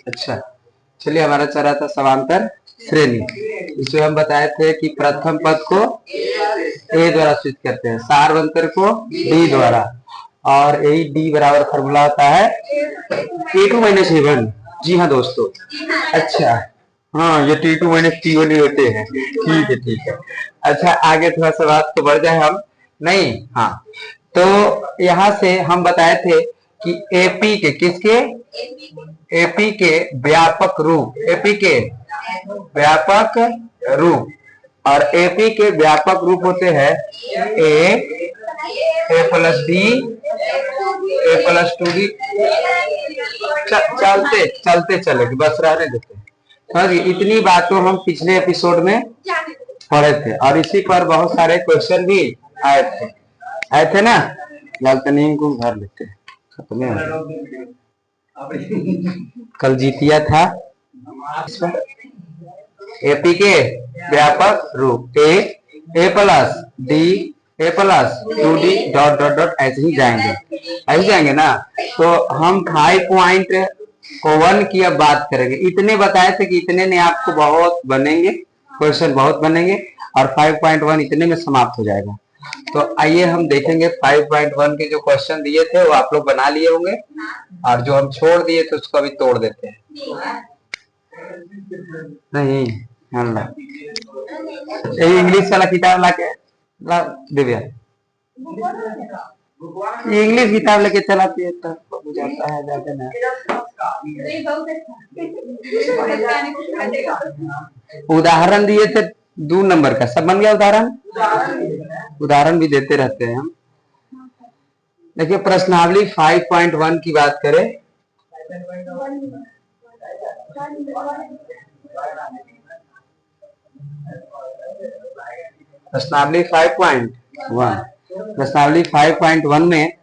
अच्छा, चलिए हमारा चल रहा था समांतर श्रेणी। इसमें हम बताए थे कि प्रथम पद को ए द्वारा सूचित करते हैं, सार्वंतर को डी द्वारा, और यही डी बराबर फॉर्मूला होता है T2 माइनस A1। जी हाँ दोस्तों, अच्छा हाँ, ये T2 माइनस T1 ही होते हैं। ठीक है ठीक है। अच्छा, आगे थोड़ा सा बात तो बढ़ जाए हम, नहीं हाँ, तो यहाँ से हम बताए थे कि एपी के किसके, एपी के व्यापक रूप, एपी के व्यापक रूप, और एपी के व्यापक रूप होते हैं ए plus D, A plus 2D। चलते चलते चलेगी, बस रहने देते हैं। इतनी बातों हम पिछले एपिसोड में पढ़े थे, और इसी पर बहुत सारे क्वेश्चन भी आए थे ना। लालतनी को भर लेते हैं, कल जीतिया था। एपी के व्यापक रूप A plus D, A plus 2D dot dot dot, ऐसे ही जाएंगे ना। तो हम 5.1 की अब बात करेंगे। इतने बताए थे कि इतने ने आपको बहुत बनेंगे, क्वेश्चन बहुत बनेंगे, और 5.1 इतने में समाप्त हो जाएगा। तो आइए हम देखेंगे 5.1 के जो क्वेश्चन दिए थे वो आप लोग बना लिए होंगे, और जो हम छोड़ दिए थे उसको अभी तोड़ देते हैं। नहीं ये इंग्लिश वाला किताब लाके ला दे भैया, ये इंग्लिश किताब लेके चलाती है तो बुझाता है ज्यादा ना। उदाहरण दिए थे 2 नंबर का, सब बन गया उदाहरण। उदाहरण भी देते रहते हैं हम। देखिए प्रश्नावली 5.1 की बात करें, प्रश्नावली 5.1, प्रश्नावली 5.1 में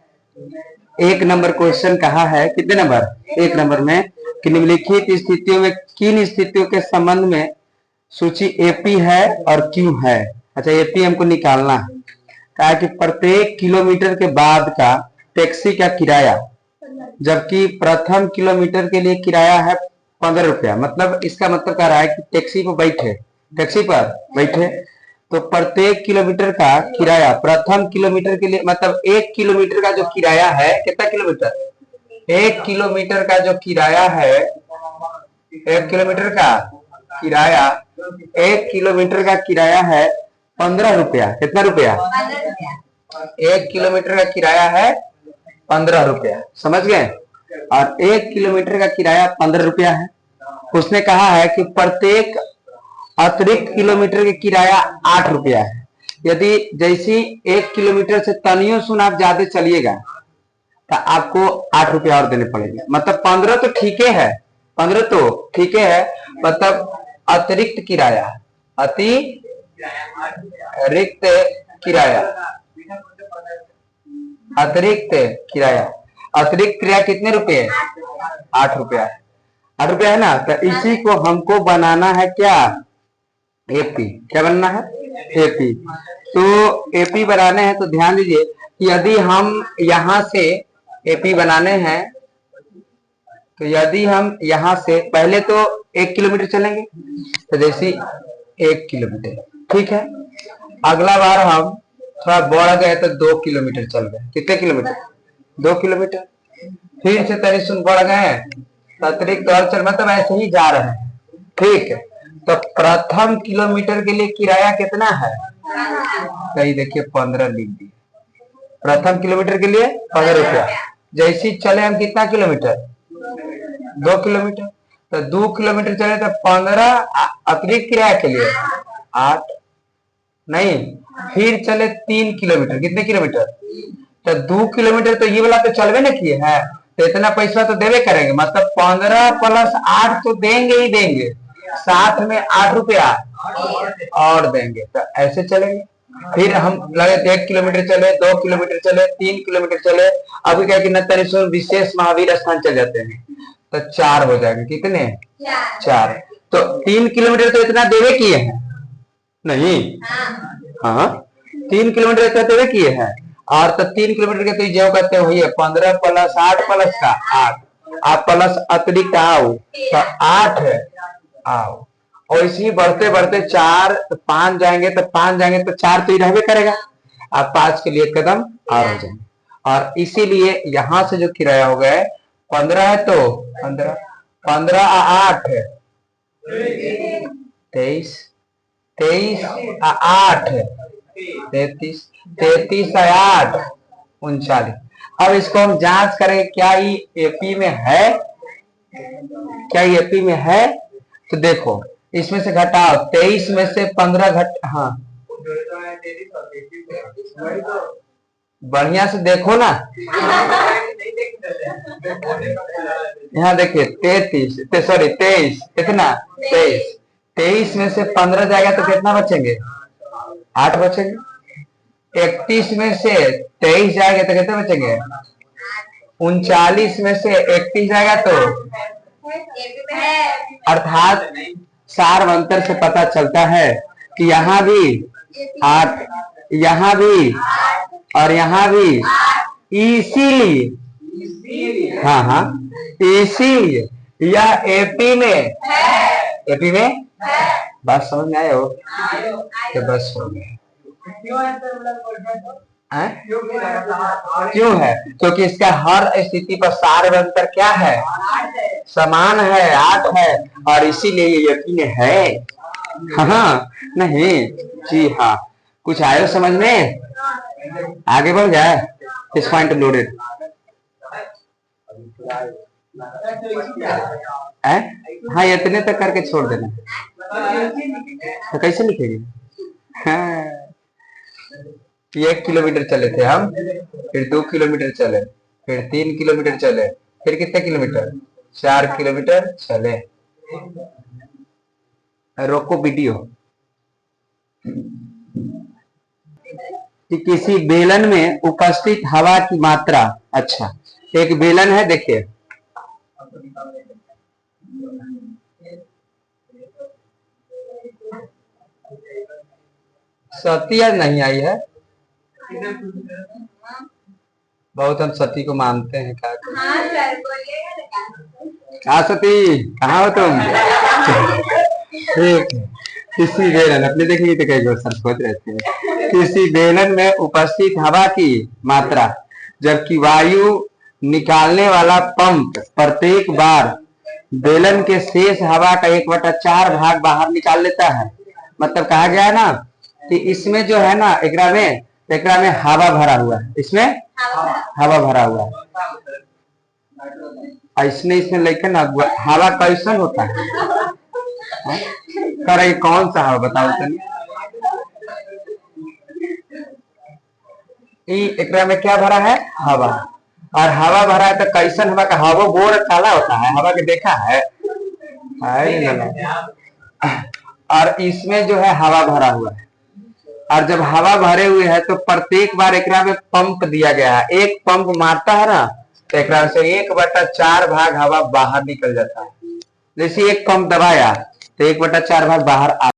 1 नंबर क्वेश्चन कहा है, कितने नंबर, 1 नंबर में, कि निम्नलिखित स्थितियों में किन स्थितियों के संबंध में सूची एपी है और क्यू है। अच्छा, एपी हमको निकालना है। कहा कि प्रत्येक किलोमीटर के बाद का टैक्सी का किराया, जबकि प्रथम किलोमीटर के लिए किराया है 15 रुपया। मतलब इसका मतलब कह रहा है कि टैक्सी पर बैठे तो प्रत्येक किलोमीटर का किराया, प्रथम किलोमीटर के लिए मतलब 1 किलोमीटर का जो किराया है, कितना किलोमीटर, 1 किलोमीटर का जो किराया है, 1 किलोमीटर का किराया, 1 किलोमीटर का किराया है 15 रुपया। कितना रुपया, 1 किलोमीटर का किराया है 15 रुपया, समझ गए। और 1 किलोमीटर का किराया 15 रुपया है। उसने कहा है कि प्रत्येक अतिरिक्त किलोमीटर के किराया 8 रुपया है। यदि जैसी 1 किलोमीटर से तनियों सुन आप ज्यादा चलिएगा तो आपको 8 रुपया और देने पड़ेंगे। मतलब 15 तो ठीक है, 15 तो ठीक है, मतलब अतिरिक्त किराया, अतिरिक्त किराया, अतिरिक्त किराया, अतिरिक्त किराया कितने रुपए, 8 रुपया है, 8 रुपया है ना। तो इसी को हमको बनाना है क्या, एपी। क्या बनना है, एपी। तो एपी बनाने हैं तो ध्यान दीजिए कि यदि हम यहां से एपी बनाने हैं, तो यदि हम यहां से पहले तो 1 किलोमीटर चलेंगे, तो जैसे 1 किलोमीटर ठीक है। अगला बार हम थोड़ा बढ़ गए तो 2 किलोमीटर चल गए। कितने किलोमीटर, 2 किलोमीटर। फिर से तरी सुन बढ़ गए अतिरिक्त और चल, मतलब ऐसे ही जा रहे हैं। ठीक है, तो प्रथम किलोमीटर के लिए किराया कितना है, कहीं देखिए 15 लिख दिए। प्रथम किलोमीटर के लिए 15 रुपया। जैसे चले हम कितना किलोमीटर, 2 किलोमीटर, तो 2 किलोमीटर चले तो 15 अतिरिक्त किराया के लिए 8 नहीं, फिर चले 3 किलोमीटर। कितने किलोमीटर, तो 2 किलोमीटर तो ये वाला तो चलवे ना किए हैं, तो इतना पैसा तो देवे करेंगे। मतलब 15 प्लस 8 तो देंगे ही देंगे, साथ में 8 रुपया और देंगे। तो ऐसे चलेंगे। फिर हम लगे 1 किलोमीटर चले, 2 किलोमीटर चले, 3 किलोमीटर चले। अभी क्या कि नतनेश्वर विशेष महावीर स्थान चल जाते हैं तो 4 हो जाएंगे। कितने, 4। तो 3 किलोमीटर तो इतना देवे किए हैं नहीं, हाँ 3 किलोमीटर इतना देवे किए हैं। और तो 3 किलोमीटर के तो जो कहते हो 15 प्लस 8 प्लस का 8, आप प्लस अतिरिक्त आओ तो 8 आओ, और इसी बढ़ते बढ़ते 4 तो 5 जाएंगे तो 5 जाएंगे तो 4 तो ही रहबे करेगा, आप 5 के लिए कदम और हो जाएंगे। और इसीलिए यहां से जो किराया हो गया 15 है तो 15 8 23, 23 8 33, 33 8 39। अब इसको हम जांच करें क्या ये एपी में है, क्या ये एपी में है? तो देखो इसमें से घटाओ 23 में से 15 हाँ बढ़िया से देखो ना, यहाँ देखिए 23 कितना 23 में से 15 जाएगा तो कितना बचेंगे 8 बचेंगे। 31 में से 23 जाएगा तो कितने बचेंगे 39 में से 31 जाएगा तो, अर्थात सार अंतर से पता चलता है कि यहाँ भी 8, यहाँ भी और यहाँ भी, इसीलिए हाँ इसीलिए यह एपी में बात समझ में आए हो तो बस हो गया। क्यों है? क्योंकि इसका हर स्थिति पर सार अंतर क्या है समान है 8 है, और इसीलिए ये यकीन है। हाँ नहीं जी हाँ, कुछ आयो समझ में, आगे बढ़ जाए इस पॉइंट लोडेड हाँ इतने तक करके छोड़ देना। तो कैसे लिखेगी? हाँ 1 किलोमीटर चले थे हम, फिर 2 किलोमीटर चले, फिर 3 किलोमीटर चले, फिर कितने किलोमीटर 4 किलोमीटर चले। रोको वीडियो। कि किसी बेलन में उपस्थित हवा की मात्रा, अच्छा एक बेलन है देखिए, सती आज नहीं आई है, बहुत हम सती को मानते हैं। क्या सती कहाँ हो तुम? ठीक है, किसी बेलन अपने देखिए तो कई क्वेश्चन खोज रहते हैं। किसी बेलन में उपस्थित हवा की मात्रा, जबकि वायु निकालने वाला पंप प्रत्येक बार बेलन के शेष हवा का 1/4 भाग बाहर निकाल लेता है। मतलब कहा गया है ना कि इसमें जो है ना एकरा में हवा भरा हुआ है, इसमें हवा भरा हुआ है, इसमें लेकर ना हवा कैसन होता है कर कौन सा हवा बताओ चलिए। एकरा में क्या भरा है हवा, और हवा भरा है तो कैसन हवा का, हवा गोर काला होता है, हवा के देखा है और इसमें जो है हवा भरा हुआ है, और जब हवा भरे हुए है तो प्रत्येक बार एकरा में पंप दिया गया है, एक पंप मारता है ना तो एकरा से 1/4 भाग हवा बाहर निकल जाता है। जैसे एक पंप दबाया तो 1/4 भाग बाहर आ